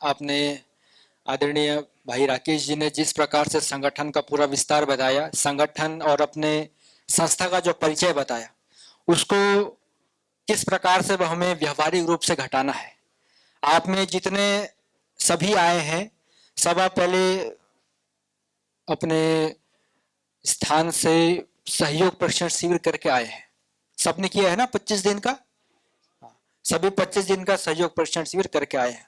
आपने आदरणीय भाई राकेश जी ने जिस प्रकार से संगठन का पूरा विस्तार बताया, संगठन और अपने संस्था का जो परिचय बताया, उसको किस प्रकार से हमें व्यवहारिक रूप से घटाना है। आप में जितने सभी आए हैं, सब आप पहले अपने स्थान से सहयोग प्रशिक्षण शिविर करके आए हैं। सबने किया है ना 25 दिन का? सभी 25 दिन का सहयोग प्रशिक्षण शिविर करके आए हैं।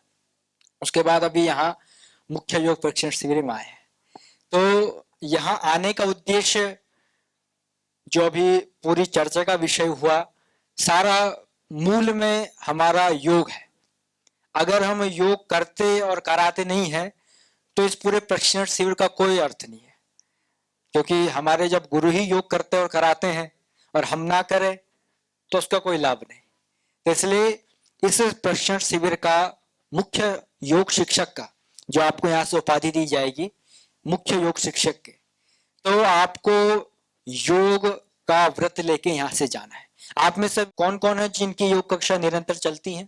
उसके बाद अभी यहाँ मुख्य योग प्रशिक्षण शिविर में आए हैं। तो यहाँ आने का उद्देश्य, जो अभी पूरी चर्चा का विषय हुआ, सारा मूल में हमारा योग है। अगर हम योग करते और कराते नहीं है तो इस पूरे प्रशिक्षण शिविर का कोई अर्थ नहीं है, क्योंकि हमारे जब गुरु ही योग करते और कराते हैं और हम ना करें तो उसका कोई लाभ नहीं। तो इसलिए इस प्रशिक्षण शिविर का मुख्य योग शिक्षक का, जो आपको यहाँ से उपाधि दी जाएगी मुख्य योग शिक्षक के, तो आपको योग का व्रत लेके यहाँ से जाना है। आप में से कौन कौन है जिनकी योग कक्षा निरंतर चलती है?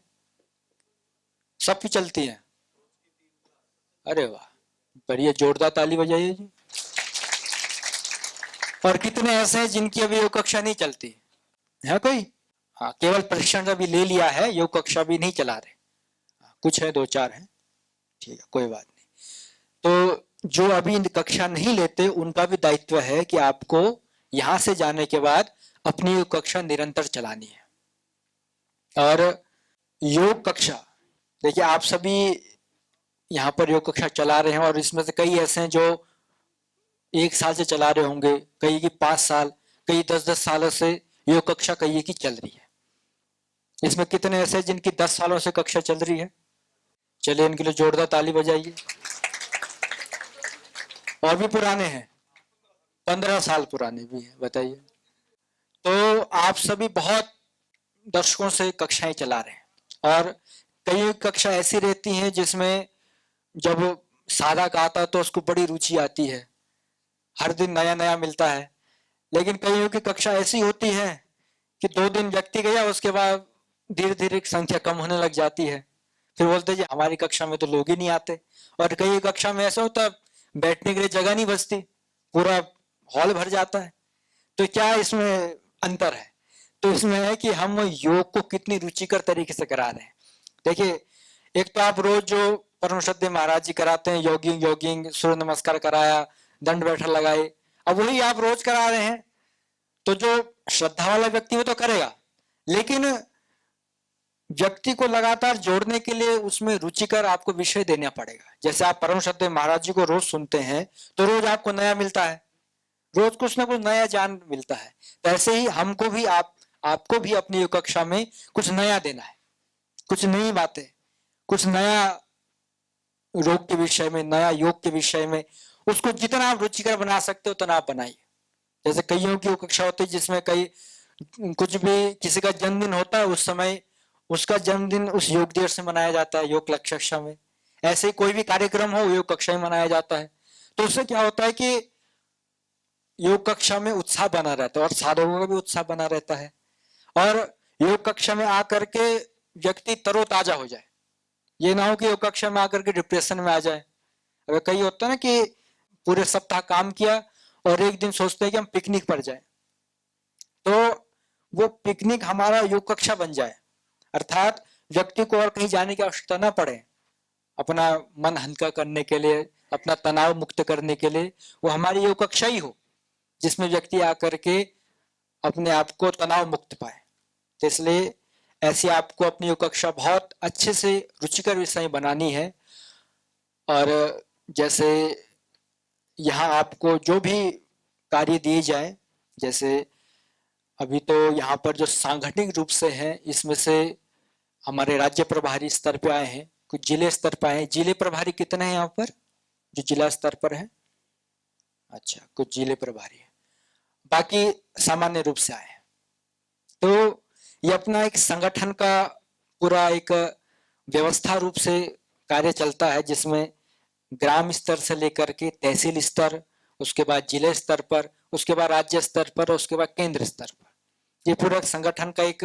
सबकी चलती है? अरे वाह, बढ़िया, जोरदार ताली बजाइए जी। और कितने ऐसे हैं जिनकी अभी योग कक्षा नहीं चलती है? कोई? हाँ, केवल प्रशिक्षण अभी ले लिया है, योग कक्षा भी नहीं चला रहे। कुछ है, 2-4 हैं, ठीक है, कोई बात नहीं। तो जो अभी कक्षा नहीं लेते उनका भी दायित्व है कि आपको यहां से जाने के बाद अपनी योग कक्षा निरंतर चलानी है। और योग कक्षा, देखिए आप सभी यहाँ पर योग कक्षा चला रहे हैं और इसमें से कई ऐसे हैं जो 1 साल से चला रहे होंगे, कई की 5 साल, कई 10-10 सालों से योग कक्षा कई की चल रही है। इसमें कितने ऐसे जिनकी 10 सालों से कक्षा चल रही है? चलिए इनके लिए जोरदार ताली बजाइए। और भी पुराने हैं, 15 साल पुराने भी हैं, बताइए। तो आप सभी बहुत दर्शकों से कक्षाएं चला रहे हैं और कई कक्षा ऐसी रहती हैं जिसमें जब साधक आता है तो उसको बड़ी रुचि आती है, हर दिन नया नया मिलता है। लेकिन कईयों की कक्षा ऐसी होती है कि 2 दिन व्यक्ति गया, उसके बाद धीरे धीरे संख्या कम होने लग जाती है। फिर बोलते जी हमारी कक्षा में तो लोग ही नहीं आते। और कई कक्षा में ऐसा होता है बैठने के लिए जगह नहीं बचती, पूरा हॉल भर जाता है। तो क्या इसमें अंतर है? तो इसमें है कि हम योग को कितनी रुचिकर तरीके से करा रहे हैं। देखिए, एक तो आप रोज जो परम श्रद्धेय महाराज जी कराते हैं, योगिंग सूर्य नमस्कार कराया, दंड बैठक लगाए, अब वही आप रोज करा रहे हैं। तो जो श्रद्धा वाला व्यक्ति वो तो करेगा, लेकिन व्यक्ति को लगातार जोड़ने के लिए उसमें रुचिकर आपको विषय देना पड़ेगा। जैसे आप परम श्रद्धेय महाराज जी को रोज सुनते हैं तो रोज आपको नया मिलता है, रोज कुछ ना कुछ नया ज्ञान मिलता है। तो ऐसे ही हमको भी आपको भी अपनी योग कक्षा में कुछ नया देना है, कुछ नई बातें, कुछ नया रोग के विषय में, नया योग के विषय में। उसको जितना आप रुचिकर बना सकते हो उतना आप बनाइए। जैसे कईयों की कक्षा होती है जिसमें कई कुछ भी, किसी का जन्मदिन होता है उस समय उसका जन्मदिन उस योग दिवस से मनाया जाता है, योग कक्षा में। ऐसे कोई भी कार्यक्रम हो योग कक्षा में मनाया जाता है। तो उससे क्या होता है कि योग कक्षा में उत्साह बना रहता है और साधकों का भी उत्साह बना रहता है, और योग कक्षा में आकर के व्यक्ति तरोताजा हो जाए। ये ना हो कि योग कक्षा में आकर के डिप्रेशन में आ जाए। अगर कई होता है ना कि पूरे सप्ताह काम किया और एक दिन सोचते हैं कि हम पिकनिक पर जाए, तो वो पिकनिक हमारा योग कक्षा बन जाए, अर्थात व्यक्ति को और कहीं जाने की आवश्यकता ना पड़े। अपना मन हल्का करने के लिए, अपना तनाव मुक्त करने के लिए वो हमारी योग कक्षा ही हो जिसमें व्यक्ति आकर के अपने आप को तनाव मुक्त पाए। तो इसलिए ऐसी आपको अपनी योग कक्षा बहुत अच्छे से रुचिकर विषय बनानी है। और जैसे यहाँ आपको जो भी कार्य दिए जाए, जैसे अभी तो यहाँ पर जो सांगठनिक रूप से है, इसमें से हमारे राज्य प्रभारी स्तर पे आए हैं, कुछ जिले स्तर पर आए हैं। जिले प्रभारी कितने हैं यहाँ पर जो जिला स्तर पर है? अच्छा, कुछ जिले प्रभारी है, बाकी सामान्य रूप से आए हैं। तो ये अपना एक संगठन का पूरा एक व्यवस्था रूप से कार्य चलता है, जिसमें ग्राम स्तर से लेकर के तहसील स्तर, उसके बाद जिले स्तर पर, उसके बाद राज्य स्तर पर, उसके बाद केंद्र स्तर पर। ये पूरा संगठन का एक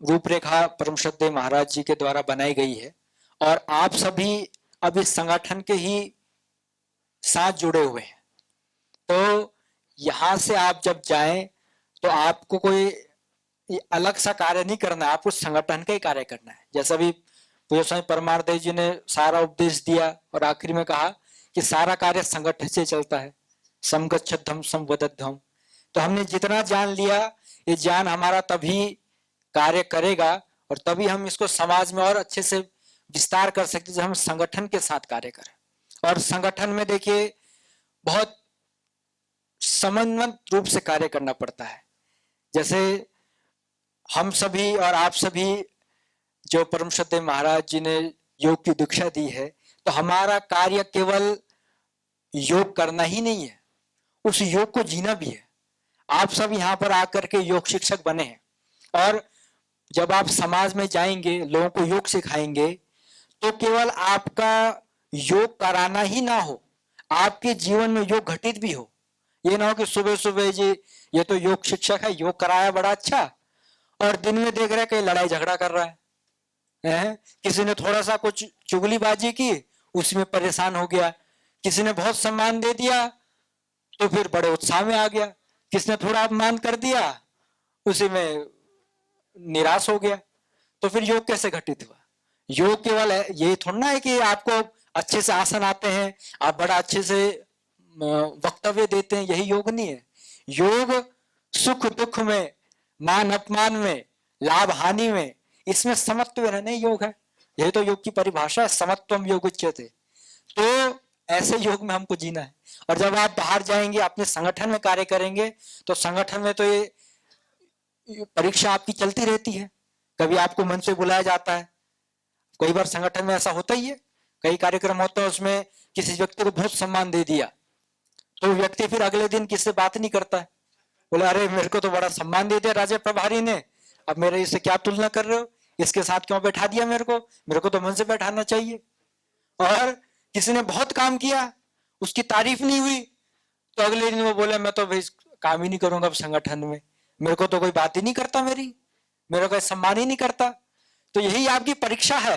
रूपरेखा परम श्रद्धेय महाराज जी के द्वारा बनाई गई है। और आप सभी अब इस संगठन के ही साथ जुड़े हुए हैं। तो यहां से आप जब जाएं तो आपको कोई अलग सा कार्य नहीं करना है, आपको संगठन का ही कार्य करना है। जैसा भी पूज्य स्वामी परमार्थ जी ने सारा उपदेश दिया और आखिर में कहा कि सारा कार्य संगठन से चलता है, समगच्छद्धम संवदद्धम। तो हमने जितना ज्ञान लिया, ये ज्ञान हमारा तभी कार्य करेगा और तभी हम इसको समाज में और अच्छे से विस्तार कर सकते, जब हम संगठन के साथ कार्य करें। और संगठन में देखिए बहुत समन्वित रूप से कार्य करना पड़ता है। जैसे हम सभी और आप सभी जो परम श्रद्धेय महाराज जी ने योग की दीक्षा दी है, तो हमारा कार्य केवल योग करना ही नहीं है, उस योग को जीना भी है। आप सब यहाँ पर आकर के योग शिक्षक बने हैं और जब आप समाज में जाएंगे, लोगों को योग सिखाएंगे, तो केवल आपका योग कराना ही ना हो, आपके जीवन में योग घटित भी हो। ये ना हो कि सुबह सुबह जी ये तो योग शिक्षक है, योग कराया बड़ा अच्छा, और दिन में देख रहे कहीं लड़ाई झगड़ा कर रहा है। किसी ने थोड़ा सा कुछ चुगलीबाजी की, उसमें परेशान हो गया। किसी ने बहुत सम्मान दे दिया तो फिर बड़े उत्साह में आ गया। किसने थोड़ा अपमान कर दिया, उसी में निराश हो गया। तो फिर योग कैसे घटित हुआ? योग केवल ये थोड़ा ना है कि आपको अच्छे से आसन आते हैं, आप बड़ा अच्छे से वक्तव्य देते हैं, यही योग नहीं है। योग सुख दुख में, मान अपमान में, लाभ हानि में, इसमें समत्व रहने योग है। यही तो योग की परिभाषा है, समत्वम योग उच्यते। तो ऐसे योग में हमको जीना है। और जब आप बाहर जाएंगे, अपने संगठन में कार्य करेंगे, तो संगठन में तो ये परीक्षा आपकी चलती रहती है। कभी आपको मन से बुलाया जाता है, कई बार संगठन में ऐसा होता ही है, कई कार्यक्रम होता है उसमें किसी व्यक्ति को बहुत सम्मान दे दिया, तो व्यक्ति फिर अगले दिन किससे बात नहीं करता है। बोले अरे मेरे को तो बड़ा सम्मान दे दिया राज्य प्रभारी ने, अब मेरे इससे क्या तुलना कर रहे हो, इसके साथ क्यों बैठा दिया मेरे को तो मन से बैठाना चाहिए। और किसी ने बहुत काम किया, उसकी तारीफ नहीं हुई, तो अगले दिन वो बोले मैं तो भाई काम ही नहीं करूंगा अब संगठन में, मेरे को तो कोई बात ही नहीं करता, मेरा कोई सम्मान ही नहीं करता। तो यही आपकी परीक्षा है।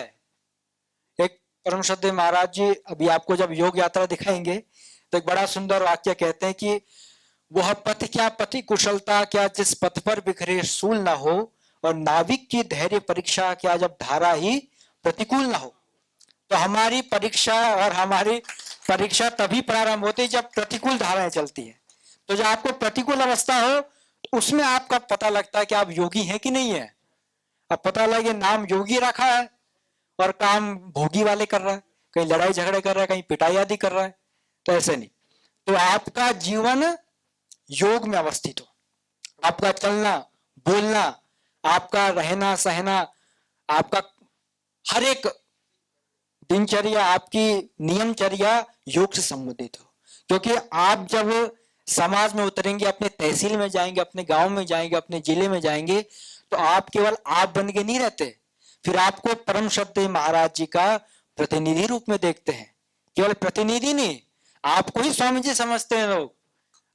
एक परम श्रद्धेय महाराज जी अभी आपको जब योग यात्रा दिखाएंगे तो एक बड़ा सुंदर वाक्य कहते हैं कि वह पथ क्या पति कुशलता क्या, जिस पथ पर बिखरे सूल ना हो, और नाविक की धैर्य परीक्षा क्या, जब धारा ही प्रतिकूल ना हो। तो हमारी परीक्षा और हमारी परीक्षा तभी प्रारंभ होती है जब प्रतिकूल धाराएं चलती है। तो जब आपको प्रतिकूल अवस्था हो, तो उसमें आपका पता लगता है कि आप योगी हैं कि नहीं है। अब पता लगे नाम योगी रखा है और काम भोगी वाले कर रहा है, कहीं लड़ाई झगड़े कर रहा है, कहीं पिटाई आदि कर रहा है, तो ऐसे नहीं। तो आपका जीवन योग में अवस्थित हो, आपका चलना बोलना, आपका रहना सहना, आपका हर एक दिनचर्या, आपकी नियमचर्या योग से संबंधित हो। क्योंकि आप जब समाज में उतरेंगे, अपने तहसील में जाएंगे, अपने गांव में जाएंगे, अपने जिले में जाएंगे, तो आप केवल आप बन के नहीं रहते, फिर आपको परम श्रद्धेय महाराज जी का प्रतिनिधि रूप में देखते हैं। केवल प्रतिनिधि नहीं, आपको ही स्वामी जी समझते हैं लोग।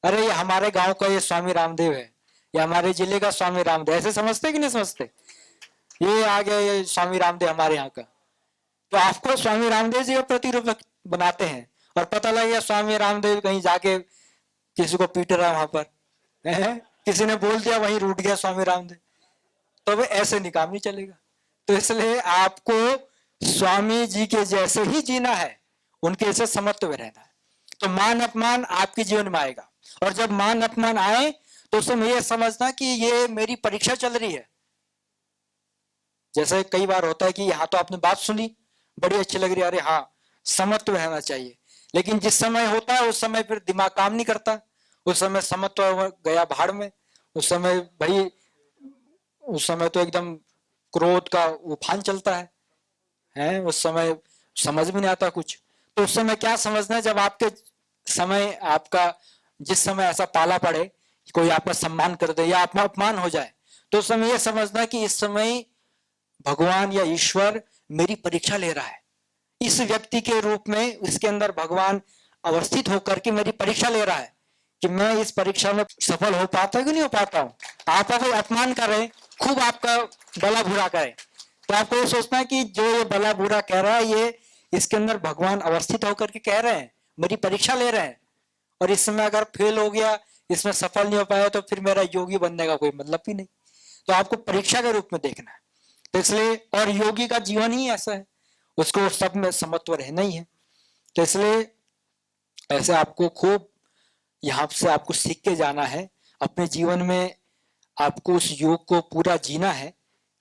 अरे ये हमारे गांव का ये स्वामी रामदेव है, या हमारे जिले का स्वामी रामदेव, ऐसे समझते कि नहीं समझते? ये आ गया ये स्वामी रामदेव हमारे यहाँ का, तो आपको स्वामी रामदेव जी का प्रतिरूप बनाते हैं। और पता लग गया स्वामी रामदेव कहीं जाके किसी को पीट रहा है वहां पर, किसी ने बोल दिया वहीं रूठ गया स्वामी रामदेव, तो वे ऐसे निकाम नहीं चलेगा। तो इसलिए आपको स्वामी जी के जैसे ही जीना है, उनके जैसे समत्व में रहना है। तो मान अपमान आपके जीवन में आएगा, और जब मान अपमान आए तो उसमें यह समझना कि ये मेरी परीक्षा चल रही है। जैसे कई बार होता है कि यहाँ तो आपने बात सुनी, बड़ी अच्छी लग रही है, अरे हाँ समत्व रहना चाहिए, लेकिन जिस समय होता है उस समय फिर दिमाग काम नहीं करता, उस समय समत्व गया भाड़ में, उस समय भाई उस समय तो एकदम क्रोध का उफान चलता है, उस समय समझ में नहीं आता कुछ। तो उस समय क्या समझना है, जब आपके समय आपका जिस समय ऐसा पाला पड़े, कोई आपका सम्मान कर दे या आपका अपमान हो जाए, तो उस समय यह समझना कि इस समय भगवान या ईश्वर मेरी परीक्षा ले रहा है। इस व्यक्ति के रूप में इसके अंदर भगवान अवस्थित होकर के मेरी परीक्षा ले रहा है कि मैं इस परीक्षा में सफल हो पाता हूं कि नहीं हो पाता हूं। आपका कोई अपमान करे, खूब आपका गला भुरा करे, तो आपको ये सोचना है कि जो ये भला बुरा कह रहा है, ये इसके अंदर भगवान अवस्थित होकर के कह रहे हैं, मेरी परीक्षा ले रहे हैं, और इस समय अगर फेल हो गया, इसमें सफल नहीं हो पाया, तो फिर मेरा योगी बनने का कोई मतलब ही नहीं। तो आपको परीक्षा के रूप में देखना है। तो इसलिए, और योगी का जीवन ही ऐसा है, उसको सब में समत्व रहना ही है। तो इसलिए ऐसे आपको खूब यहाँ से आपको सीख के जाना है। अपने जीवन में आपको उस योग को पूरा जीना है।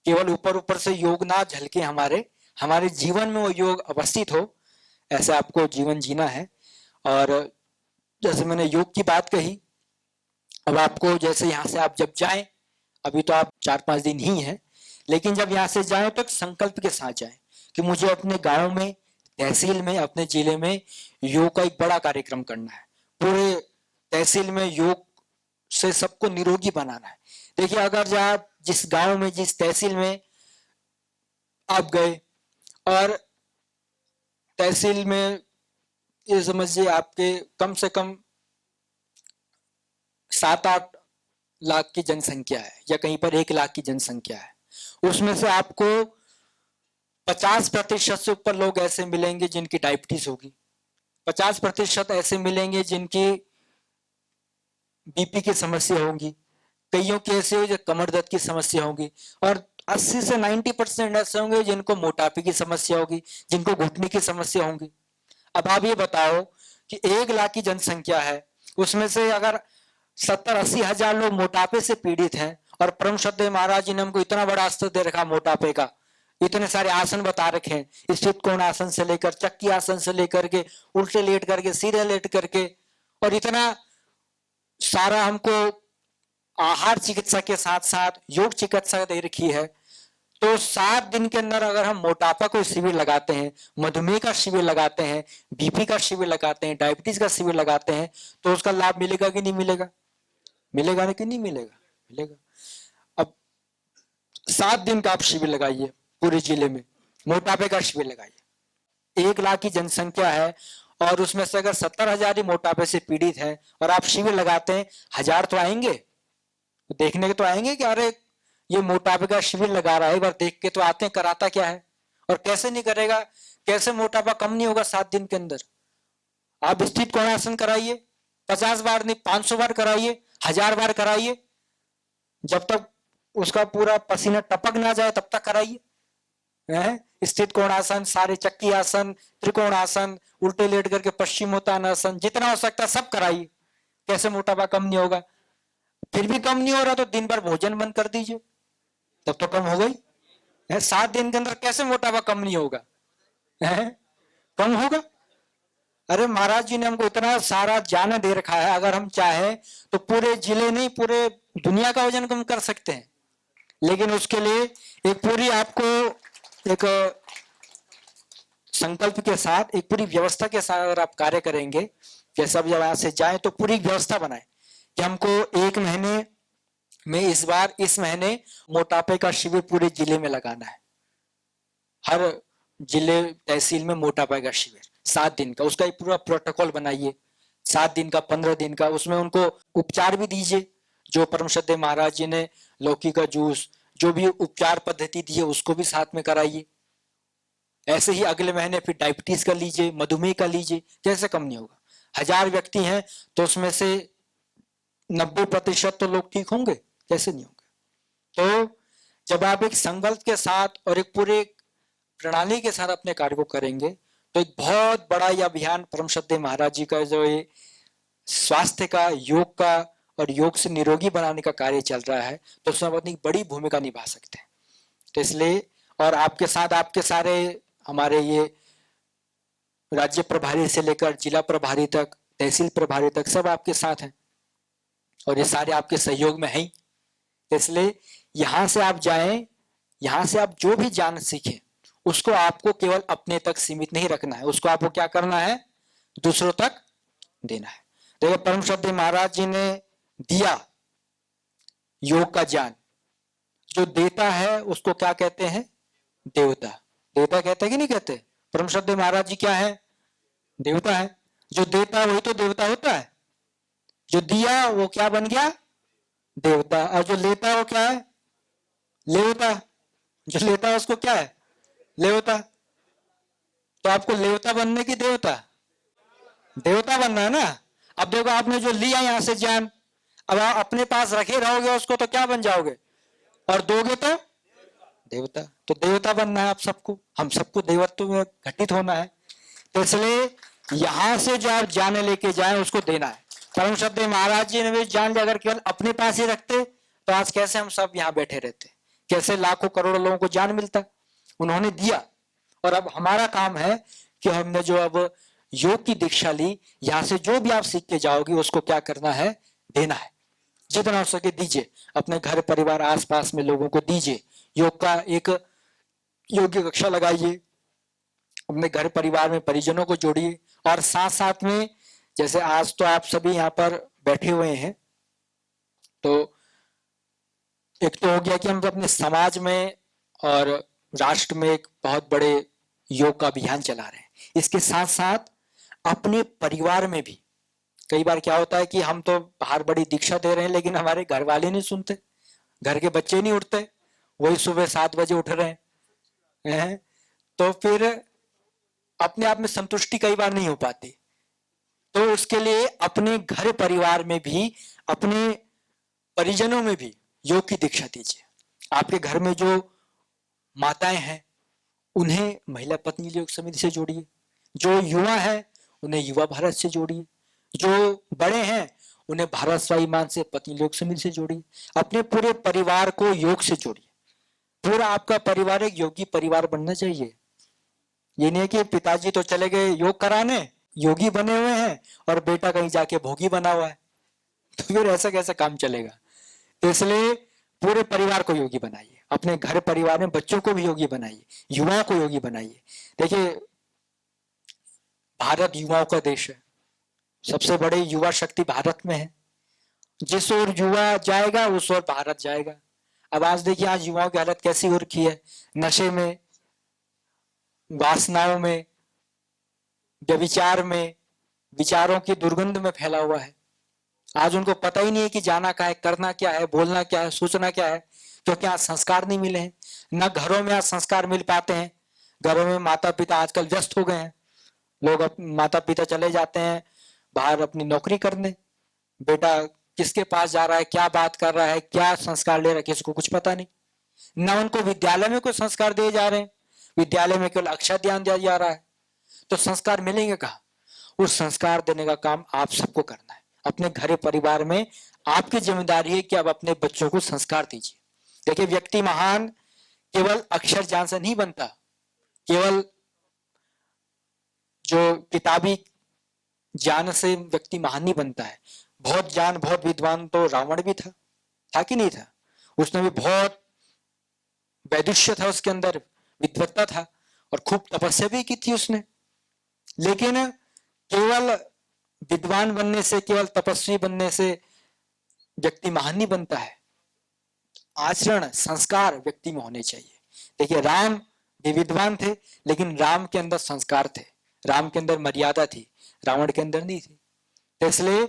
केवल ऊपर ऊपर से योग ना झलके, हमारे जीवन में वो योग अवस्थित हो, ऐसे आपको जीवन जीना है। और जैसे मैंने योग की बात कही, अब आपको जैसे यहाँ से आप जब जाएं, अभी तो आप 4-5 दिन ही हैं, लेकिन जब यहाँ से जाएं तो एक संकल्प के साथ जाएं कि मुझे अपने गांव में, तहसील में, अपने जिले में योग का एक बड़ा कार्यक्रम करना है। पूरे तहसील में योग से सबको निरोगी बनाना है। देखिए, अगर आप जिस गांव में, जिस तहसील में आप गए, और तहसील में ये समझिए आपके कम से कम 7-8 लाख की जनसंख्या है, या कहीं पर 1 लाख की जनसंख्या है, उसमें से आपको 50% से ऊपर लोग ऐसे मिलेंगे जिनकी डायबिटीज होगी, 50% ऐसे मिलेंगे जिनकी बीपी की समस्या होगी, कईयों के ऐसे हो जो कमर दर्द की समस्या होगी, और 80 से 90% ऐसे होंगे जिनको मोटापे की समस्या होगी, जिनको घुटने की समस्या होगी। अब आप ये बताओ कि 1 लाख की जनसंख्या है, उसमें से अगर 70-80 हजार लोग मोटापे से पीड़ित हैं, और परम श्रद्धेय महाराज जी ने हमको इतना बड़ा अस्त्र दे रखा मोटापे का, इतने सारे आसन बता रखे हैं, स्थित कोण आसन से लेकर चक्की आसन से लेकर के उल्टे लेट करके, सीधे लेट करके, और इतना सारा हमको आहार चिकित्सा के साथ साथ योग चिकित्सा दे रखी है। तो 7 दिन के अंदर अगर हम मोटापा को शिविर लगाते हैं, मधुमेह का शिविर लगाते हैं, बीपी का शिविर लगाते हैं, डायबिटीज का शिविर लगाते हैं, तो उसका लाभ मिलेगा कि नहीं मिलेगा? मिलेगा कि नहीं मिलेगा? मिलेगा। अब 7 दिन का आप शिविर लगाइए, पूरे जिले में मोटापे का शिविर लगाइए। 1 लाख की जनसंख्या है, और उसमें से अगर 70 हजार ही मोटापे से पीड़ित है, और आप शिविर लगाते हैं, 1000 तो आएंगे, देखने के तो आएंगे कि अरे ये मोटापे का शिविर लगा रहा है, एक बार देख के तो आते हैं, कराता क्या है। और कैसे नहीं करेगा, कैसे मोटापा कम नहीं होगा 7 दिन के अंदर? आप स्थित कोणासन कराइए, 50 बार नहीं, 500 बार कराइए, 1000 बार कराइए, जब तक उसका पूरा पसीना टपक ना जाए तब तक कराइए। स्थित कोणासन, सारे चक्की आसन, त्रिकोण आसन, उल्टे लेट करके पश्चिमोत्तानासन, जितना हो सकता है सब कराइए। कैसे मोटापा कम नहीं होगा? फिर भी कम नहीं हो रहा तो दिन भर भोजन बंद कर दीजिए, तब तो कम हो गई। 7 दिन के अंदर कैसे मोटापा कम नहीं होगा? कम होगा। अरे महाराज जी ने हमको इतना सारा ज्ञान दे रखा है, अगर हम चाहे तो पूरे जिले नहीं, पूरे दुनिया का वजन कम कर सकते हैं। लेकिन उसके लिए एक पूरी आपको एक संकल्प के साथ, एक पूरी व्यवस्था के साथ अगर आप कार्य करेंगे, जैसे अब जब यहाँ से जाए तो पूरी व्यवस्था बनाए कि हमको 1 महीने में, इस बार इस महीने मोटापे का शिविर पूरे जिले में लगाना है। हर जिले तहसील में मोटापे का शिविर 7 दिन का, उसका एक पूरा प्रोटोकॉल बनाइए, 7 दिन का, 15 दिन का। उसमें उनको उपचार भी दीजिए, जो परम श्रद्धेय महाराज जी ने लौकी का जूस, जो भी उपचार पद्धति दी है उसको भी साथ में कराइए। ऐसे ही अगले महीने फिर डायबिटीज का लीजिए, मधुमेह का लीजिए, कैसे कम नहीं होगा? 1000 व्यक्ति हैं तो उसमें से 90% तो लोग ठीक होंगे, कैसे नहीं होंगे? तो जब आप एक संकल्प के साथ और एक पूरे प्रणाली के साथ अपने कार्य को करेंगे, तो एक बहुत बड़ा ये अभियान परम श्रद्धेय महाराज जी का जो ये स्वास्थ्य का, योग का और योग से निरोगी बनाने का कार्य चल रहा है, तो उसमें अपनी बड़ी भूमिका निभा सकते हैं। तो इसलिए, और आपके साथ आपके सारे हमारे ये राज्य प्रभारी से लेकर जिला प्रभारी तक, तहसील प्रभारी तक, सब आपके साथ हैं, और ये सारे आपके सहयोग में हैं। इसलिए यहां से आप जाएं, यहां से आप जो भी ज्ञान सीखें उसको आपको केवल अपने तक सीमित नहीं रखना है, उसको आपको क्या करना है? दूसरों तक देना है। देखिए, परम श्रद्धेय महाराज जी ने दिया योग का ज्ञान, जो देता है उसको क्या कहते हैं? देवता। देवता कहते हैं कि नहीं कहते? परम श्रद्धेय महाराज जी क्या है? देवता है। जो देता वही तो देवता होता है। जो दिया वो क्या बन गया? देवता। और जो लेता वो क्या है? लेवता। जो लेता है उसको क्या है? लेवता। तो आपको लेवता बनने की देवता, देवता बनना है ना। अब देखो आपने जो लिया यहां से ज्ञान, अब आप अपने पास रखे रहोगे उसको तो क्या बन जाओगे, और दोगे तो देवता। तो देवता बनना है आप सबको, हम सबको देवत्व में घटित होना है। तो इसलिए यहां से जो आप ज्ञान लेके जाए उसको देना है। परम श्रद्धेय महाराज जी ने भी ज्ञान अगर केवल अपने पास ही रखते तो आज कैसे हम सब यहाँ बैठे रहते, कैसे लाखों करोड़ों लोगों को ज्ञान मिलता। उन्होंने दिया, और अब हमारा काम है कि हमने जो अब योग की दीक्षा ली, यहां से जो भी आप सीख के जाओगे उसको क्या करना है, देना है। जितना हो सके दीजिए, अपने घर परिवार आसपास में लोगों को दीजिए। योग का एक योग्य कक्षा लगाइए, अपने घर परिवार में परिजनों को जोड़िए, और साथ साथ में जैसे आज तो आप सभी यहाँ पर बैठे हुए हैं, तो एक तो हो गया कि हम अपने समाज में और राष्ट्र में एक बहुत बड़े योग का अभियान चला रहे हैं। इसके साथ साथ अपने परिवार में भी कई बार क्या होता है कि हम तो बाहर बड़ी दीक्षा दे रहे हैं लेकिन हमारे घर वाले नहीं सुनते, घर के बच्चे नहीं उठते, वही सुबह 7 बजे उठ रहे हैं। तो फिर अपने आप में संतुष्टि कई बार नहीं हो पाती। तो उसके लिए अपने घर परिवार में भी, अपने परिजनों में भी योग की दीक्षा दीजिए। आपके घर में जो माताएं हैं उन्हें महिला पत्नी योग समिति से जोड़िए, जो युवा है उन्हें युवा भारत से जोड़िए, जो बड़े हैं उन्हें भारत स्वाभिमान से पत्नी योग समिति से जोड़िए। अपने पूरे परिवार को योग से जोड़िए। पूरा आपका परिवार एक योगी परिवार बनना चाहिए। ये नहीं है कि पिताजी तो चले गए योग कराने, योगी बने हुए हैं, और बेटा कहीं जाके भोगी बना हुआ है, तो फिर ऐसा कैसा काम चलेगा। तो इसलिए पूरे परिवार को योगी बनाइए, अपने घर परिवार में बच्चों को भी योगी बनाइए, युवाओं को योगी बनाइए। देखिए भारत युवाओं का देश है, सबसे बड़े युवा शक्ति भारत में है। जिस ओर युवा जाएगा उस ओर भारत जाएगा। अब आज देखिए आज युवाओं की हालत कैसी हो रखी है, नशे में, वासनाओं में, व्यभिचार में, विचारों की दुर्गंध में फैला हुआ है। आज उनको पता ही नहीं है कि जाना क्या है, करना क्या है, बोलना क्या है, सोचना क्या है, क्योंकि आज संस्कार नहीं मिले हैं। न घरों में आज संस्कार मिल पाते हैं। घरों में माता पिता आजकल व्यस्त हो गए हैं, लोग माता पिता चले जाते हैं बाहर अपनी नौकरी करने, बेटा किसके पास जा रहा है, क्या बात कर रहा है, क्या संस्कार ले रहा है, किसी को कुछ पता नहीं। न उनको विद्यालय में कोई संस्कार दिए जा रहे हैं, विद्यालय में केवल अक्षर ध्यान दिया जा रहा है। तो संस्कार मिलेंगे कहाँ? उस संस्कार देने का काम आप सबको करना है। अपने घर परिवार में आपकी जिम्मेदारी है कि आप अपने बच्चों को संस्कार दीजिए। देखिए व्यक्ति महान केवल अक्षर ज्ञान से नहीं बनता, केवल जो किताबी ज्ञान से व्यक्ति महान नहीं बनता है। बहुत ज्ञान, बहुत विद्वान तो रावण भी था कि नहीं था? उसने भी बहुत वैदुष्य था, उसके अंदर विद्वत्ता था, और खूब तपस्या भी की थी उसने। लेकिन केवल विद्वान बनने से, केवल तपस्वी बनने से व्यक्ति महान नहीं बनता है। आचरण, संस्कार व्यक्ति में होने चाहिए। देखिए राम भी विद्वान थे, लेकिन राम के अंदर संस्कार थे, राम के अंदर मर्यादा थी, रावण के अंदर नहीं थी। तो इसलिए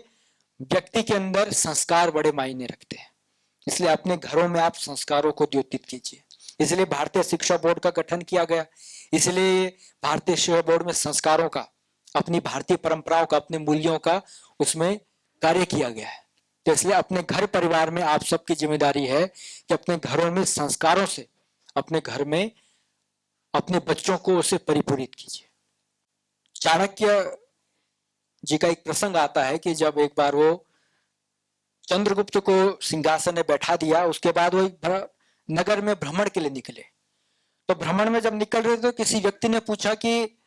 व्यक्ति के अंदर संस्कार बड़े मायने रखते हैं। इसलिए अपने घरों में आप संस्कारों को द्योतित कीजिए। इसलिए भारतीय शिक्षा बोर्ड का गठन किया गया। इसलिए भारतीय शिक्षा बोर्ड में संस्कारों का, अपनी भारतीय परंपराओं का, अपने मूल्यों का उसमें कार्य किया गया है। तो इसलिए अपने घर परिवार में आप सबकी जिम्मेदारी है कि अपने घरों में संस्कारों से, अपने घर में अपने बच्चों को उसे परिपूरित कीजिए। चाणक्य जी का एक प्रसंग आता है कि जब एक बार वो चंद्रगुप्त को सिंहासन में बैठा दिया, उसके बाद वो एक नगर में भ्रमण के लिए निकले। तो भ्रमण में जब निकल रहे थे तो किसी व्यक्ति ने पूछा कि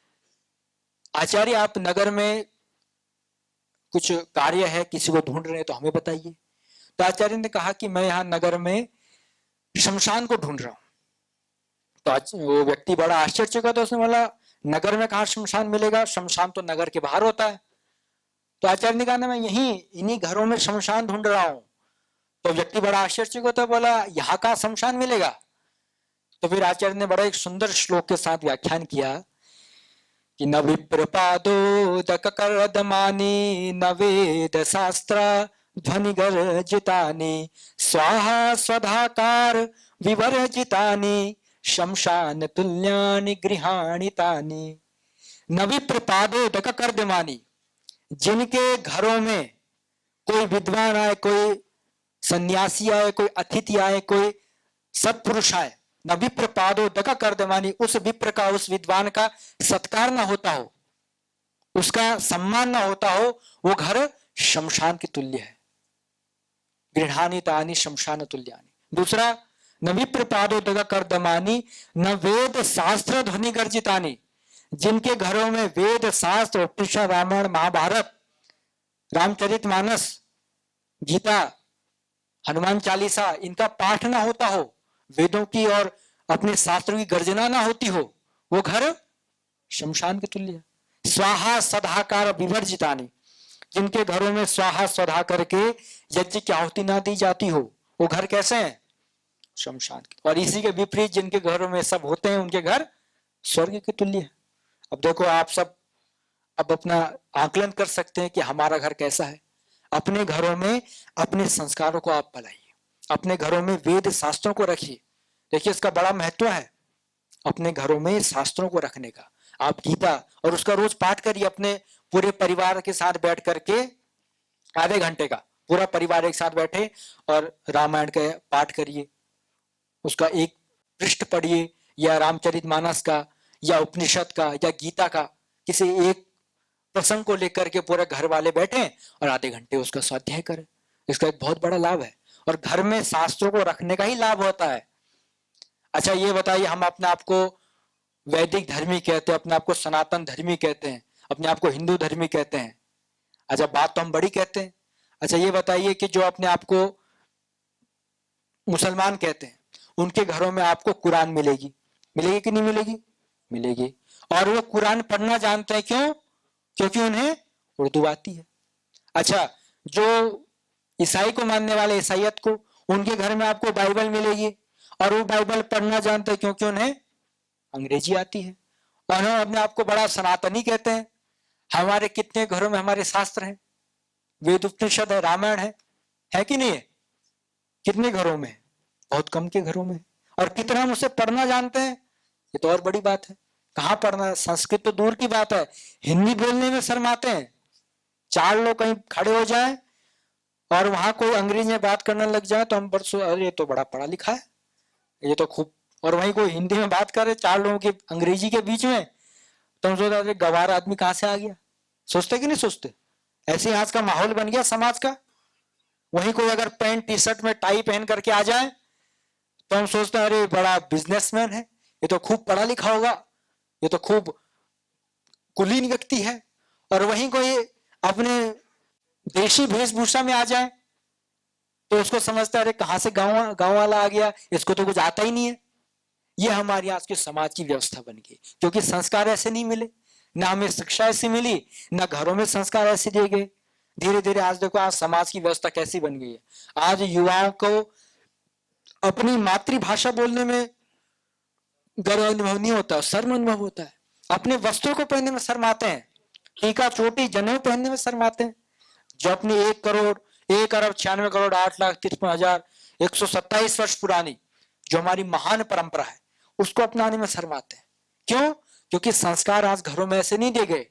आचार्य आप नगर में कुछ कार्य है, किसी को ढूंढ रहे हैं, तो हमें बताइए। तो आचार्य ने कहा कि मैं यहाँ नगर में शमशान को ढूंढ रहा हूँ। तो वो व्यक्ति बड़ा आश्चर्य का, तो उसने बोला नगर में कहाँ शमशान मिलेगा, शमशान तो नगर के बाहर होता है। तो आचार्य ने कहा ना मैं यहीं इन्हीं घरों में शमशान ढूंढ रहा हूँ। तो व्यक्ति बड़ा आश्चर्य को, तो बोला यहाँ का शमशान मिलेगा। तो फिर आचार्य ने बड़ा एक सुंदर श्लोक के साथ व्याख्यान किया कि न विप्रपादोदक कर्दमानि न वेद शास्त्र ध्वनि गर्जितानि स्वाहा स्वधाकार विवर्जितानि शमशान तुल्यानि गृहाणि तानि। न विप्रपादोदक कर्दमानि, जिनके घरों में कोई विद्वान आए, कोई सन्यासी आए, कोई अतिथि आए, कोई सत्पुरुष आए, न विप्रपादोदक कर्दमानि, उस विप्र का, उस विद्वान का सत्कार न होता हो, उसका सम्मान न होता हो, वो घर शमशान के तुल्य है। गृहाणि तानि शमशान तुल्यानि। दूसरा, न विप्रपादोदक कर्दमानि न वेद शास्त्र ध्वनि गर्जितानि, जिनके घरों में वेद शास्त्र, उपनिषद, रामायण, महाभारत, रामचरितमानस, गीता, हनुमान चालीसा, इनका पाठ ना होता हो, वेदों की और अपने शास्त्रों की गर्जना ना होती हो, वो घर शमशान के तुल्य है। स्वाहा सदाकार विवर्जितानि, जिनके घरों में स्वाहा स्वधा करके यज्ञ की आहुति ना दी जाती हो, वो घर कैसे हैं? शमशान के। और इसी के विपरीत जिनके घरों में सब होते हैं, उनके घर स्वर्ग के तुल्य है। अब देखो, आप सब अब अपना आकलन कर सकते हैं कि हमारा घर कैसा है। अपने घरों में अपने संस्कारों को आप पलाइए, अपने घरों में वेद शास्त्रों को रखिए। देखिए, इसका बड़ा महत्व है अपने घरों में शास्त्रों को रखने का। आप गीता और उसका रोज पाठ करिए, अपने पूरे परिवार के साथ बैठ करके आधे घंटे का पूरा परिवार एक साथ बैठे और रामायण का पाठ करिए, उसका एक पृष्ठ पढ़िए, या रामचरितमानस का, या उपनिषद का, या गीता का, किसी एक प्रसंग को लेकर के पूरे घर वाले बैठे और आधे घंटे उसका स्वाध्याय करें। इसका एक बहुत बड़ा लाभ है, और घर में शास्त्रों को रखने का ही लाभ होता है। अच्छा, ये बताइए, हम अपने आप को वैदिक धर्मी कहते हैं, अपने आप को सनातन धर्मी कहते हैं, अपने आप को हिंदू धर्मी कहते हैं। अच्छा, बात तो हम बड़ी कहते हैं। अच्छा, ये बताइए कि जो अपने आप को मुसलमान कहते हैं, उनके घरों में आपको कुरान मिलेगी, मिलेगी कि नहीं मिलेगी? मिलेगी। और वो कुरान पढ़ना जानते हैं, क्यों? क्योंकि उन्हें उर्दू आती है। अच्छा, जो ईसाई को मानने वाले, ईसाइयत को, उनके घर में आपको बाइबल मिलेगी, और वो बाइबल पढ़ना जानते हैं क्योंकि उन्हें अंग्रेजी आती है। और हम अपने आप को बड़ा सनातनी कहते हैं। हमारे कितने घरों में हमारे शास्त्र हैं, वेद उपनिषद है, रामायण है कि नहीं है? कितने घरों में? बहुत कम के घरों में। और कितना हम उसे पढ़ना जानते हैं, ये तो और बड़ी बात है। कहाँ पढ़ना है? संस्कृत तो दूर की बात है, हिंदी बोलने में शर्माते हैं। चार लोग कहीं खड़े हो जाए और वहां कोई अंग्रेजी में बात करने लग जाए तो हम बरसों, अरे ये तो बड़ा पढ़ा लिखा है, ये तो खूब। और वहीं कोई हिंदी में बात करे चार लोगों की अंग्रेजी के बीच में, तो हम सोचते अरे गवार आदमी कहाँ से आ गया। सोचते कि नहीं सोचते? ऐसे आज का माहौल बन गया समाज का। वहीं कोई अगर पैंट टी शर्ट में टाई पहन करके आ जाए तो हम सोचते हैं अरे बड़ा बिजनेसमैन है, ये तो खूब पढ़ा लिखा होगा, ये तो खूब कुलीन व्यक्ति है। और वहीं कोई अपने देशी वेशभूषा में आ जाए तो उसको समझता है अरे कहां से गांव वाला आ गया, इसको तो कुछ आता ही नहीं है। ये हमारी आज के समाज की व्यवस्था बन गई, क्योंकि संस्कार ऐसे नहीं मिले, ना हमें शिक्षा ऐसी मिली, ना घरों में संस्कार ऐसे दिए गए। धीरे धीरे आज देखो, आज समाज की व्यवस्था कैसी बन गई है। आज युवाओं को अपनी मातृभाषा बोलने में गर्व अनुभव नहीं होता, शर्म अनुभव होता है। अपने वस्त्रों को पहनने में शर्माते हैं, टीका चोटी जनेऊ पहनने में शर्माते हैं। जो अपनी 1,01,68,53,127 वर्ष पुरानी जो हमारी महान परंपरा है, उसको अपनाने में शर्माते हैं। क्यों? क्योंकि संस्कार आज घरों में ऐसे नहीं दिए गए।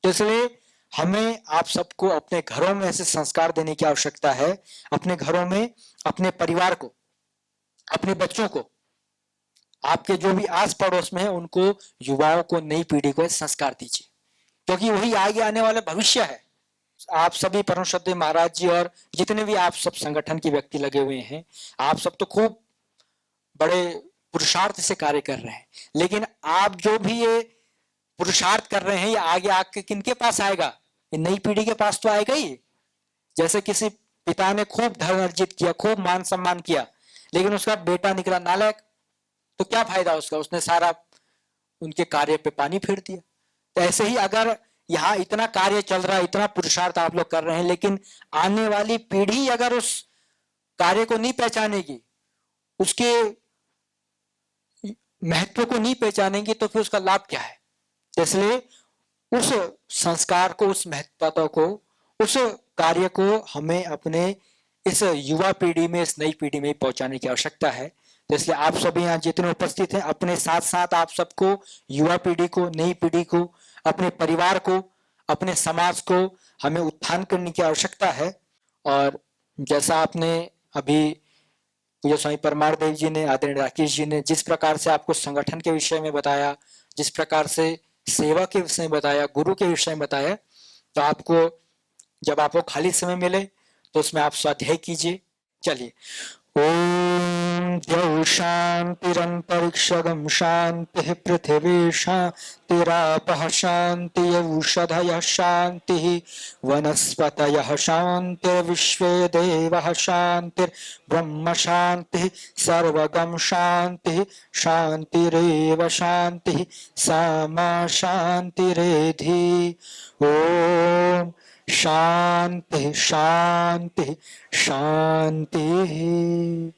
तो इसलिए हमें आप सबको अपने घरों में ऐसे संस्कार देने की आवश्यकता है। अपने घरों में अपने परिवार को, अपने बच्चों को, आपके जो भी आस पड़ोस में है, उनको, युवाओं को, नई पीढ़ी को संस्कार दीजिए, क्योंकि वही आगे आने वाला भविष्य है। आप सभी परम श्रद्धेय महाराज जी और जितने भी आप सब संगठन के व्यक्ति लगे हुए हैं, आप सब तो खूब बड़े पुरुषार्थ से कार्य कर रहे हैं, लेकिन आप जो भी ये पुरुषार्थ कर रहे हैं, ये आगे आके किनके पास आएगा? ये नई पीढ़ी के पास तो आएगा ही। जैसे किसी पिता ने खूब धन अर्जित किया, खूब मान सम्मान किया, लेकिन उसका बेटा निकला नालायक, तो क्या फायदा उसका? उसने सारा उनके कार्य पे पानी फेर दिया। तो ऐसे ही अगर यहाँ इतना कार्य चल रहा है, इतना पुरुषार्थ आप लोग कर रहे हैं, लेकिन आने वाली पीढ़ी अगर उस कार्य को नहीं पहचानेगी, उसके महत्व को नहीं पहचानेंगे, तो फिर उसका लाभ क्या है? इसलिए उस संस्कार को, उस महत्वता को, उस कार्य को हमें अपने इस युवा पीढ़ी में, इस नई पीढ़ी में पहुंचाने की आवश्यकता है, तो इसलिए आप सभी यहाँ जितने उपस्थित हैं, अपने साथ साथ आप सबको, युवा पीढ़ी को, नई पीढ़ी को, अपने परिवार को, अपने समाज को हमें उत्थान करने की आवश्यकता है। और जैसा आपने अभी पूज्य स्वामी परमार देव जी ने, आदरणीय राकेश जी ने जिस प्रकार से आपको संगठन के विषय में बताया, जिस प्रकार से सेवा के विषय में बताया, गुरु के विषय में बताया, तो आपको जब आपको खाली समय मिले तो उसमें आप स्वाध्याय कीजिए। चलिए, ओम द्यौ शांतिरंतरिक्षगम शांति पृथिवी शांतिरापः शांति औषधयः शांति वनस्पतयः शांतिर्विश्वे देवः शांतिर्ब्रह्म शांति सर्वगम शांति शांतिरेव शांति सामा शांतिरेधि। ओम शांति शांति शांति।